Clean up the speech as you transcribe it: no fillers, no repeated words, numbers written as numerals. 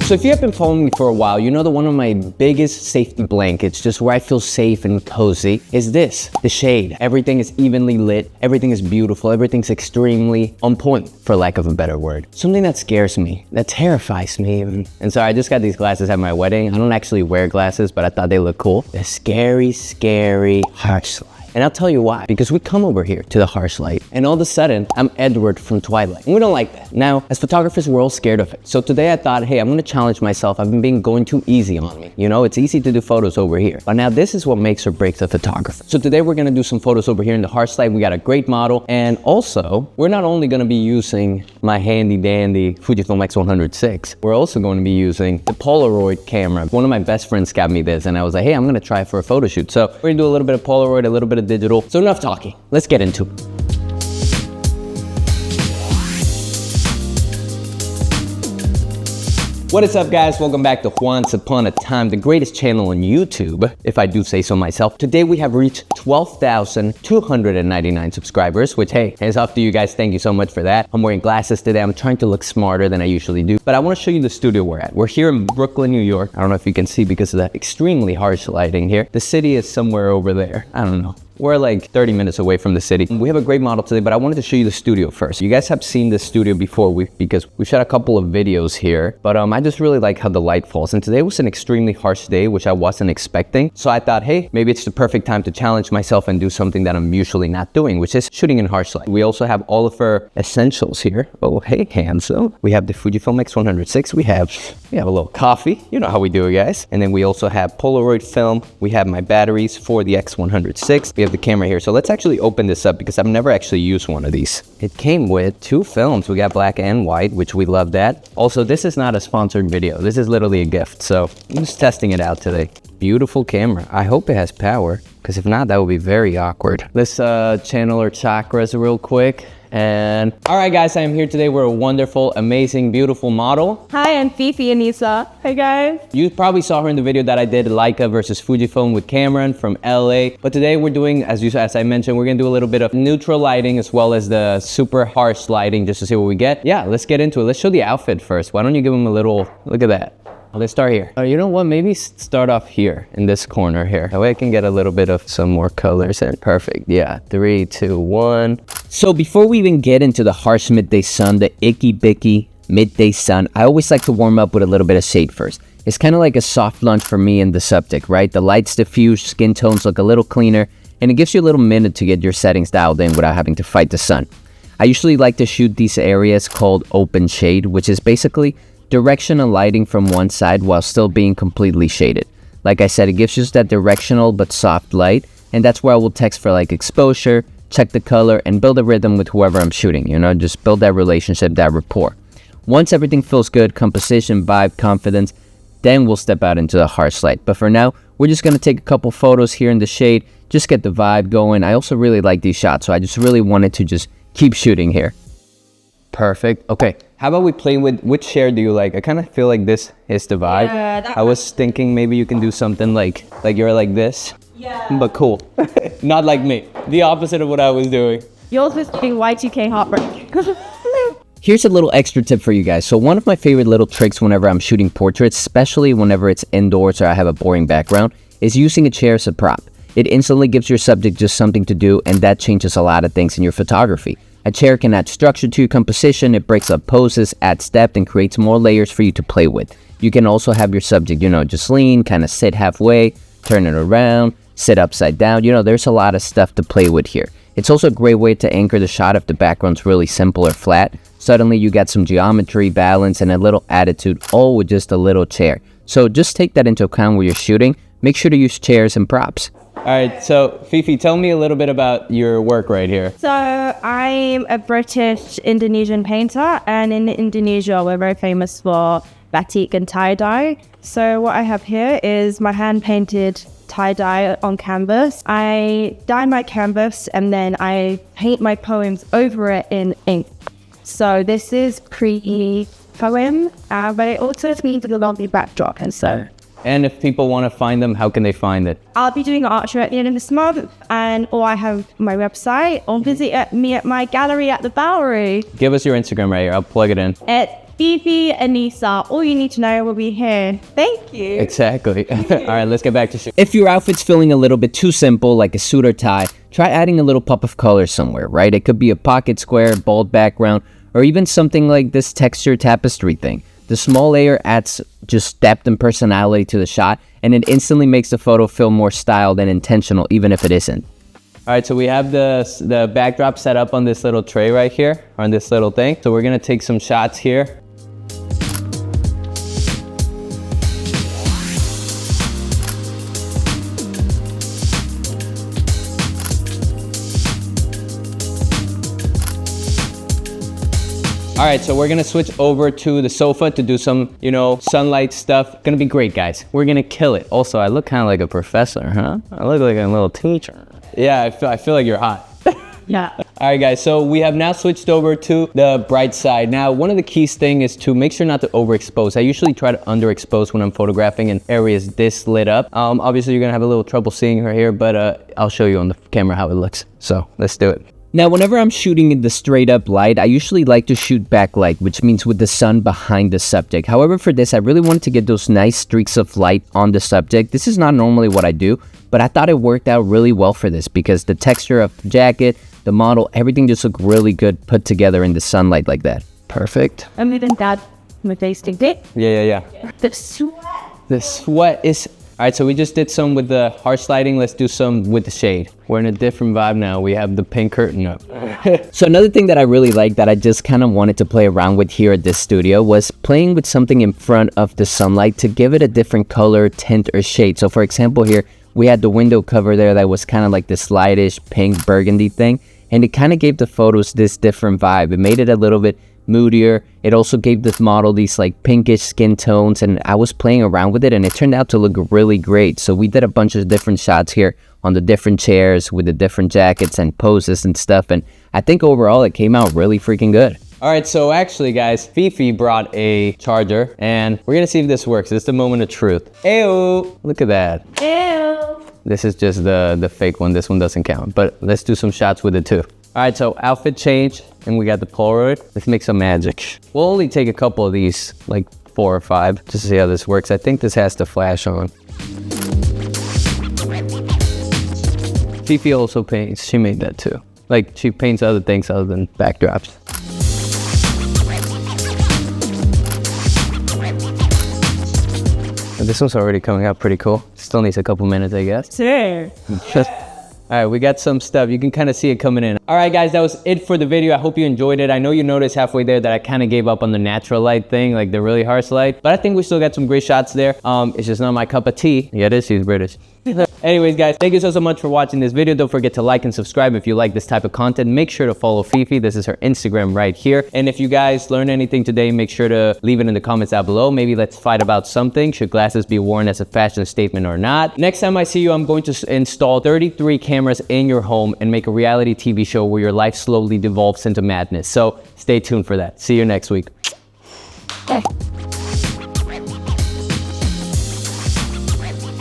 So if you have been following me for a while, you know that one of my biggest safety blankets, just where I feel safe and cozy, is this, the shade. Everything is evenly lit, everything is beautiful, everything's extremely on point, for lack of a better word. Something that scares me, that terrifies me even. And so I just got these glasses at my wedding. I don't actually wear glasses, but I thought they look cool. The scary, scary harsh light. And I'll tell you why, because we come over here to the harsh light and all of a sudden I'm Edward from Twilight and we don't like that. Now, as photographers, we're all scared of it. So today I thought, hey, I'm gonna challenge myself. I've been going too easy on me. You know, it's easy to do photos over here, but now this is what makes or breaks a photographer. So today we're gonna do some photos over here in the harsh light. We got a great model. And also, we're not only gonna be using my handy dandy Fujifilmx100VI, we're also going to be using the Polaroid camera. One of my best friends got me this and I was like, hey, I'm gonna try it for a photo shoot. So we're gonna do a little bit of Polaroid, a little bit of digital. So enough talking, let's get into it. What is up, guys? Welcome back to Once Upon a Time, the greatest channel on YouTube, if I do say so myself. Today we have reached 12,299 subscribers, which, hey, hands off to you guys. Thank you so much for that. I'm wearing glasses today. I'm trying to look smarter than I usually do, but I want to show you the studio we're at. We're here in Brooklyn, New York. I don't know if you can see because of the extremely harsh lighting here. The city is somewhere over there. I don't know. We're like 30 minutes away from the city. We have a great model today, but I wanted to show you the studio first. You guys have seen this studio before because we shot a couple of videos here, but I just really like how the light falls. And today was an extremely harsh day, which I wasn't expecting. So I thought, hey, maybe it's the perfect time to challenge myself and do something that I'm usually not doing, which is shooting in harsh light. We also have all of our essentials here. Oh, hey, handsome. We have the Fujifilmx100VI. We have a little coffee. You know how we do it, guys. And then we also have Polaroid film. We have my batteries for the X100VI. We have the camera here. So let's actually open this up because I've never actually used one of these. It came with two films. We got black and white, which we love that. Also, this is not a sponsored video. This is literally a gift. So I'm just testing it out today. Beautiful camera. I hope it has power, because if not, that would be very awkward. Let's channel our chakras real quick. And all right, guys, I am here today with a wonderful, amazing, beautiful model. Hi, I'm Fifi Anissa. Hey, guys. You probably saw her in the video that I did, Leica versus Fujifilm with Cameron from LA. But today we're doing, as I mentioned, we're gonna do a little bit of neutral lighting as well as the super harsh lighting just to see what we get. Yeah, let's get into it. Let's show the outfit first. Why don't you give them a little, look at that. Let's start here. You know what, maybe start off here in this corner here. That way I can get a little bit of some more colors in. Perfect, yeah, 3, 2, 1. So before we even get into the harsh midday sun, the icky bicky midday sun, I always like to warm up with a little bit of shade first. It's kind of like a soft launch for me and the subject, right? The lights diffuse, skin tones look a little cleaner, and it gives you a little minute to get your settings dialed in without having to fight the sun. I usually like to shoot these areas called open shade, which is basically directional lighting from one side while still being completely shaded. Like I said, it gives you just that directional but soft light, and that's where I will text for like exposure, check the color, and build a rhythm with whoever I'm shooting, you know, just build that relationship, that rapport. Once everything feels good, composition, vibe, confidence, then we'll step out into the harsh light. But for now, we're just gonna take a couple photos here in the shade, just get the vibe going. I also really like these shots, so I just really wanted to just keep shooting here. Perfect. Okay, how about we play with which shade do you like? I kind of feel like this is the vibe. Yeah, I was thinking maybe you can do something like you're like this. Yeah. But cool. Not like me. The opposite of what I was doing. Yours was being Y2K heartbreak. Here's a little extra tip for you guys. So one of my favorite little tricks whenever I'm shooting portraits, especially whenever it's indoors or I have a boring background, is using a chair as a prop. It instantly gives your subject just something to do, and that changes a lot of things in your photography. A chair can add structure to your composition, it breaks up poses, adds depth, and creates more layers for you to play with. You can also have your subject, you know, just lean, kind of sit halfway, turn it around, sit upside down. You know, there's a lot of stuff to play with here. It's also a great way to anchor the shot if the background's really simple or flat. Suddenly you got some geometry, balance, and a little attitude, all with just a little chair. So just take that into account when you're shooting. Make sure to use chairs and props. All right, so Fifi, tell me a little bit about your work right here. So I'm a British Indonesian painter, and in Indonesia, we're very famous for batik and tie-dye. So what I have here is my hand-painted tie-dye on canvas. I dye my canvas, and then I paint my poems over it in ink. So this is pre-poem, but it also means a lovely backdrop, and so... And if people want to find them, how can they find it? I'll be doing an art show at the end of this month, or I have my website, or visit me at my gallery at the Bowery. Give us your Instagram right here. I'll plug it in. At Fifi, Anissa, all you need to know will be here. Thank you. Exactly. All right, let's get back to shoot. If your outfit's feeling a little bit too simple, like a suit or tie, try adding a little pop of color somewhere, right? It could be a pocket square, bold background, or even something like this texture tapestry thing. The small layer adds just depth and personality to the shot, and it instantly makes the photo feel more styled and intentional, even if it isn't. All right, so we have the backdrop set up on this little tray right here, on this little thing. So we're gonna take some shots here. All right, so we're gonna switch over to the sofa to do some, you know, sunlight stuff. Gonna be great, guys. We're gonna kill it. Also, I look kind of like a professor, huh? I look like a little teacher. Yeah, I feel like you're hot. Yeah. All right, guys, so we have now switched over to the bright side. Now, one of the keys thing is to make sure not to overexpose. I usually try to underexpose when I'm photographing in areas this lit up. Obviously, you're gonna have a little trouble seeing her here, but I'll show you on the camera how it looks. So let's do it. Now, whenever I'm shooting in the straight up light, I usually like to shoot backlight, which means with the sun behind the subject. However, for this, I really wanted to get those nice streaks of light on the subject. This is not normally what I do, but I thought it worked out really well for this because the texture of the jacket, the model, everything just looked really good put together in the sunlight like that. Perfect. I'm even that my face did it. Yeah. The sweat. The sweat is... All right, so we just did some with the harsh lighting. Let's do some with the shade. We're in a different vibe now. We have the pink curtain up. So another thing that I really like that I just kind of wanted to play around with here at this studio was playing with something in front of the sunlight to give it a different color, tint, or shade. So for example here, we had the window cover there that was kind of like this lightish pink burgundy thing. And it kind of gave the photos this different vibe. It made it a little bit moodier. It also gave this model these like pinkish skin tones, and I was playing around with it and it turned out to look really great. So we did a bunch of different shots here on the different chairs with the different jackets and poses and stuff, and I think overall it came out really freaking good. All right, so actually guys, Fifi brought a charger and we're gonna see if this works. It's the moment of truth. Ew, look at that. Ew. This is just the fake one. This one doesn't count, but let's do some shots with it too. All right, so outfit change, and we got the Polaroid. Let's make some magic. We'll only take a couple of these, like 4 or 5, just to see how this works. I think this has to flash on. Fifi also paints. She made that too. Like, she paints other things other than backdrops. And this one's already coming out pretty cool. Still needs a couple minutes, I guess. Sure. All right, we got some stuff. You can kind of see it coming in. All right, guys, that was it for the video. I hope you enjoyed it. I know you noticed halfway there that I kind of gave up on the natural light thing, like the really harsh light, but I think we still got some great shots there. It's just not my cup of tea. Yeah, it is. She's British. Anyways, guys, thank you so much for watching this video. Don't forget to like and subscribe if you like this type of content. Make sure to follow Fifi. This is her Instagram right here. And if you guys learned anything today, make sure to leave it in the comments down below. Maybe let's fight about something. Should glasses be worn as a fashion statement or not? Next time I see you, I'm going to install 33 cameras in your home and make a reality TV show where your life slowly devolves into madness. So stay tuned for that. See you next week.